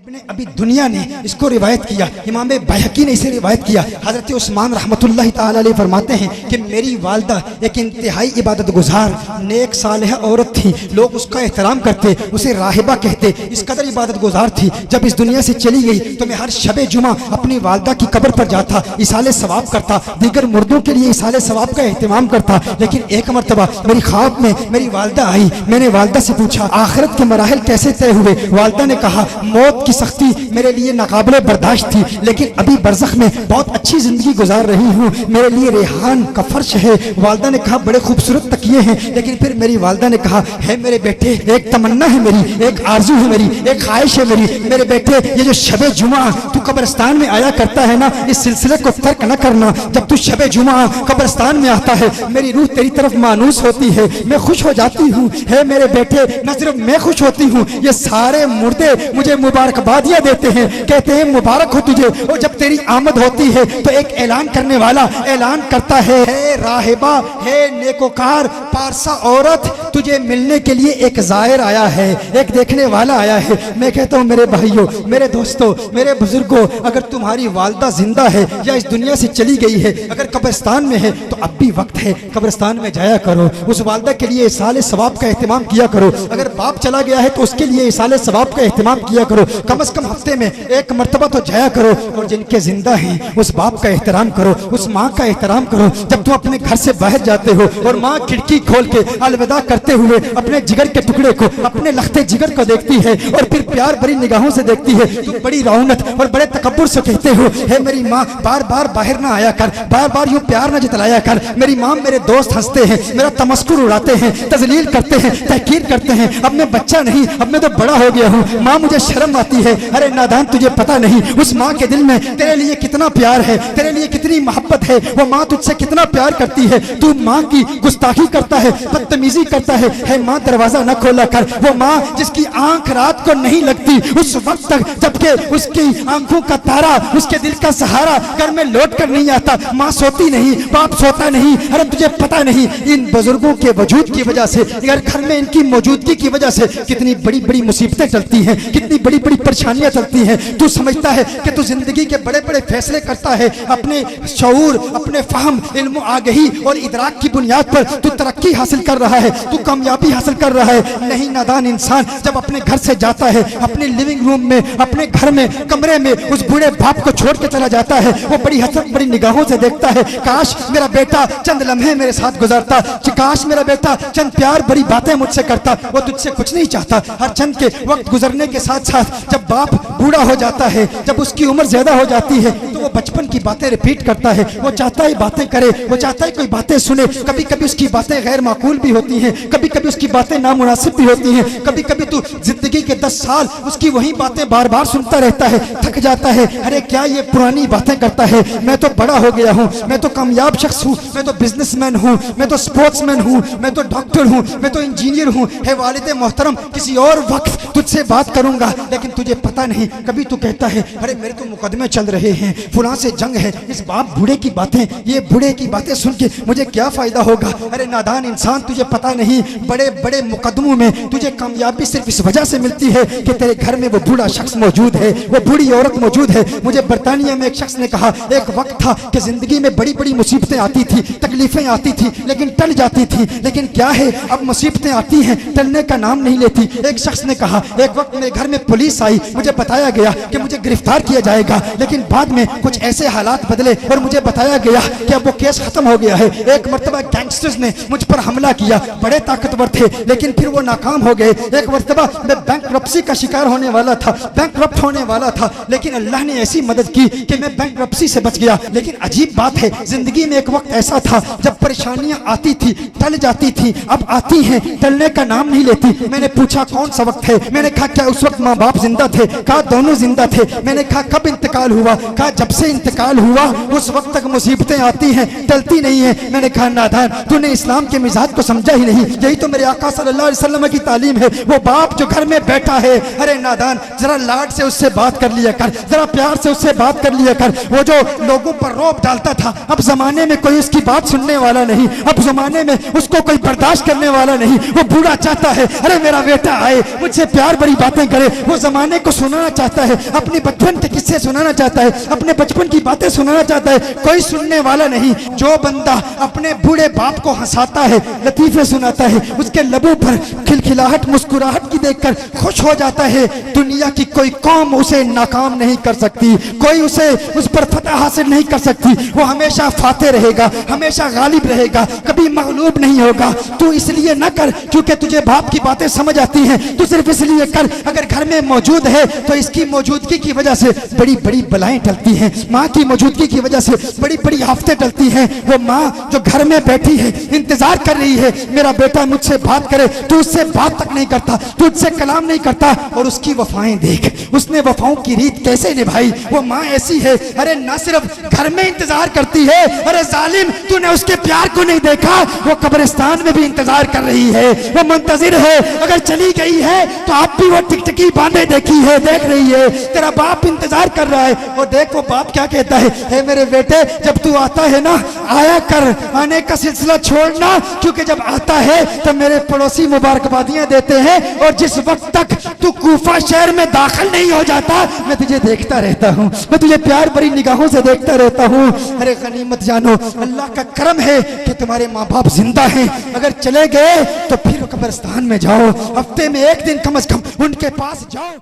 इब्ने अभी दुनिया ने इसको रिवायत किया, इमाम बैहकी ने इसे रिवायत किया। हज़रत उस्मान रहमतुल्लाहि ताला अलैहि फरमाते हैं कि मेरी वालदा एक इंतहाई इबादत गुजार नेक सालेह औरत थी। लोग उसका एहतराम करते, उसे राहिबा कहते, इस कदर इबादत गुजार थी। जब इस दुनिया से चली गई तो मैं हर शबे जुमा अपनी वालदा की कब्र पर जाता, इसाले सवाब करता, दीगर मुर्दों के लिए इसाले सवाब का एहतमाम करता। लेकिन एक मरतबा मेरी ख्वाब में मेरी वालदा आई। मैंने वालदा से पूछा आखिरत के मराहिल कैसे तय हुए। वालदा ने कहा मौत की सख्ती मेरे लिए नाकाबिले बर्दाश्त थी, लेकिन अभी बरज़ख में बहुत अच्छी जिंदगी गुजार रही हूँ, मेरे लिए रेहान का फर्श है। वालदा ने कहा बड़े खूबसूरत तकिए हैं। लेकिन फिर मेरी वालदा ने कहा है मेरे बेटे, एक तमन्ना है मेरी, एक आरजू है मेरी, एक ख्वाहिश है मेरी। मेरे बेटे ये जो शबे जुमा तू कब्रिस्तान में आया करता है ना, इस सिलसिले को तर्क न करना। जब तू शबे जुमा कब्रिस्तान में आता है मेरी रूह तेरी तरफ मानूस होती है, मैं खुश हो जाती हूँ। है मेरे बेटे न सिर्फ मैं खुश होती हूँ, ये सारे मुर्दे मुझे मुबारकबादियाँ देते हैं, कहते हैं मुबारक हो तुझे। और जब तेरी आमद होती है तो एक ऐलान करने वाला ऐलान करता है राहिबा, है नेकोकार पारसा औरत, तुझे मिलने के लिए एक जायर आया है, एक देखने वाला आया है। मैं कहता हूँ मेरे भाइयों, मेरे दोस्तों, मेरे बुजुर्गों, अगर तुम्हारी वालदा जिंदा है या इस दुनिया से चली गई है, अगर कब्रिस्तान में है तो अब भी वक्त है, कब्रिस्तान में जाया करो, उस वालदा के लिए इसाले सवाब का एहतमाम किया करो। अगर बाप चला गया है तो उसके लिए इसाले सवाब का एहतमाम किया करो, कम से कम हफ्ते में एक मरतबा तो जाया करो। और जिनके जिंदा हैं उस बाप का एहतराम करो, उस माँ का एहतराम करो। जब तुम अपने घर से बाहर जाते हो और माँ खिड़की खोल के अलविदा करते हुए अपने जिगर के टुकड़े को, अपने लखते जिगर को देखती है और फिर प्यार भरी निगाहों से देखती है, तुम बड़ी रौनक और बड़े तकब्बुर से कहते हो है मेरी माँ बार बार बाहर ना आया कर, बार बार यूँ प्यार न जतलाया कर। मेरी माँ मेरे दोस्त हंसते हैं, मेरा तमस्कुर उड़ाते हैं, तजलील करते हैं, तहकीर करते हैं। अब मैं बच्चा नहीं, अब मैं तो बड़ा हो गया हूँ, माँ मुझे शर्म आती है। अरे नादान तुझे पता नहीं उस माँ के दिल में तेरे लिए कितना प्यार है, तेरे लिए कितनी मोहब्बत है। वो माँ तुझसे कितना प्यार करती है, तू माँ की गुस्ताखी करता है, बदतमीजी करता है माँ दरवाजा न खोला कर। वो माँ जिसकी आंख रात को नहीं लगती उस वक्त तक जबकि उसकी आंखों का तारा, उसके दिल का सहारा घर में लौट कर नहीं आता। माँ सोती नहीं, बाप सोता नहीं। अरे तुझे पता नहीं इन बुजुर्गों के वजूद की वजह से, अगर घर में इनकी मौजूदगी की वजह से कितनी बड़ी बड़ी मुसीबतें चलती हैं, कितनी बड़ी बड़ी परेशानियां चलती हैं। तू समझता है कि तू जिंदगी के बड़े बड़े फैसले करता है अपने शऊर, अपने फहम, इल्म, आगही और इदराक की बुनियाद पर तू तरक्की हासिल कर रहा है, तू कामयाबी हासिल कर रहा है। नहीं, नादान इंसान जब अपने घर से जाता है, अपने लिविंग रूम में, अपने घर में, कमरे में उस बूढ़े बाप को छोड़ के चला जाता है, वो बड़ी हसरत बड़ी निगाहों से देखता है काश मेरा बेटा चंद लम्हे मेरे साथ गुजारता, काश मेरा बेटा चंद प्यार भरी बातें मुझसे करता। वो तुझसे कुछ नहीं चाहता। हर चंद के वक्त गुजरने के साथ साथ जब बाप बूढ़ा हो जाता है, जब उसकी उम्र ज्यादा हो जाती है तो वो बचपन की बातें रिपीट करता है। वो चाहता है बातें करे, वो चाहता है कोई बातें सुने। कभी कभी उसकी बातें गैर माकूल भी होती हैं, कभी कभी उसकी बातें नामुनासिब भी होती हैं। कभी कभी तो जिंदगी के 10 साल उसकी वही बातें बार बार सुनता रहता है, थक जाता है। अरे क्या ये पुरानी बातें करता है, मैं तो बड़ा हो गया हूँ, मैं तो कामयाब शख्स हूँ, मैं तो बिजनेसमैन हूँ, मैं तो स्पोर्ट्समैन हूँ, मैं तो डॉक्टर हूँ, मैं तो इंजीनियर हूँ। है वालिद मोहतरम किसी और वक्त तुझसे बात करूंगा, लेकिन तुझे पता नहीं। कभी तू कहता है अरे मेरे तो मुकदमे चल रहे हैं, फुलां से जंग है, इस बाप बूढ़े की बातें, ये बूढ़े की बातें सुन के मुझे क्या फायदा होगा। अरे नादान इंसान तुझे पता नहीं बड़े बड़े मुकदमों में तुझे कामयाबी सिर्फ इस वजह से मिलती है कि तेरे घर में वो बूढ़ा शख्स मौजूद है, वो बूढ़ी औरत मौजूद है। मुझे बरतानिया में एक शख्स ने कहा एक वक्त था कि जिंदगी में बड़ी बड़ी मुसीबतें आती थी, तकलीफें आती थी, लेकिन टल जाती थी। लेकिन क्या है अब मुसीबतें आती हैं, टलने का नाम नहीं लेती। एक शख्स ने कहा एक वक्त मेरे घर में पुलिस आई, मुझे बताया गया कि मुझे गिरफ्तार किया जाएगा, लेकिन बाद में कुछ ऐसे हालात बदले और मुझे बताया गया कि अब वो केस खत्म हो गया है। एक मरतबा गैंगस्टर्स ने मुझ पर हमला किया, बड़े ताकतवर थे, लेकिन फिर वो नाकाम हो गए। एक मरतबा मैं बैंकरप्सी का शिकार होने वाला था, बैंकरप्ट होने वाला था, लेकिन अल्लाह ने ऐसी मदद की कि मैं बैंकरप्सी से बच गया। लेकिन अजीब बात है, जिंदगी में एक वक्त ऐसा था जब परेशानियां आती थी, टल जाती थी, अब आती हैं, टलने का नाम नहीं लेती। मैंने पूछा कौन सा वक्त है, मैंने कहा क्या उस वक्त माँ बाप जिंदा थे, कहा दोनों जिंदा थे। मैंने कहा कब इंतकाल हुआ, कहा जब से इंतकाल हुआ उस वक्त तक मुसीबतें आती हैं, टलती नहीं है। मैंने कहा नादान तूने इस्लाम के मिजाज को समझा ही नहीं, यही तो मेरे आका सल्लल्लाहु अलैहि वसल्लम की तालीम है। वो बाप जो घर में बैठा है, अरे नादान जरा लाड से उससे बात कर लिया कर, जरा प्यार से उससे बात कर लिया कर। वो जो लोगों पर रौब डालता था, अब जमाने में कोई उसकी बात सुनने वाला नहीं, अब जमाने में उसको कोई बर्दाश्त करने वाला नहीं। वो बूढ़ा चाहता है अरे मेरा बेटा आए, मुझसे प्यार भरी बातें करे। वो जमाने गाने को सुनाना चाहता है, अपने बचपन के किस्से सुनाना चाहता है, अपने बचपन की बातें सुनाना चाहता है, कोई सुनने वाला नहीं। जो बंदा अपने बूढ़े बाप को हंसाता है, लतीफे सुनाता है, उसके लबों पर खिलखिलाहट मुस्कुराहट की देखकर खुश हो जाता है, दुनिया की कोई कौम उसे नाकाम नहीं कर सकती, कोई उसे उस पर फतह हासिल नहीं कर सकती। वो हमेशा फाते रहेगा, हमेशा गालिब रहेगा, कभी मगलूब नहीं होगा। तू इसलिए ना कर क्योंकि तुझे बाप की बातें समझ आती हैं, तू सिर्फ इसलिए कर अगर घर में मौजूद है तो इसकी मौजूदगी की वजह से बड़ी बड़ी बलाएं टलती हैं, माँ की मौजूदगी की वजह से बड़ी बड़ी आफतें टलती हैं। वो माँ जो घर में बैठी है, इंतजार कर रही है मेरा बेटा मुझसे बात करे, तू उससे बात तक नहीं करता, तू उससे कलाम नहीं करता, और उसकी वफाएं देख, उसने वफाओं की रीत कैसे निभाई। वो माँ ऐसी है, अरे ना सिर्फ घर में इंतजार करती है, अरे जालिम तूने उसके प्यार को नहीं देखा, वो कब्रिस्तान में भी इंतजार कर रही है, वो मुंतजिर है। अगर चली गई है तो आप भी वो टिकटिकी बांधे देखी है, देख रही है, तेरा बाप इंतजार कर रहा है। और देख वो बाप क्या कहता है मेरे बेटे जब तू आता है ना आया कर, आने का सिलसिला छोड़ना, क्योंकि जब आता है तो मेरे पड़ोसी मुबारकबादियां देते हैं, और जिस वक्त तक तू कूफा शहर में दाखिल नहीं हो जाता मैं तुझे देखता रहता हूँ, मैं तुझे प्यार भरी निगाहों से देखता रहता हूँ। अरे गनीमत जानो, अल्लाह का करम है कि तुम्हारे माँ बाप जिंदा हैं, अगर चले गए तो फिर कब्रिस्तान में जाओ, हफ्ते में एक दिन कम से कम उनके पास जाओ।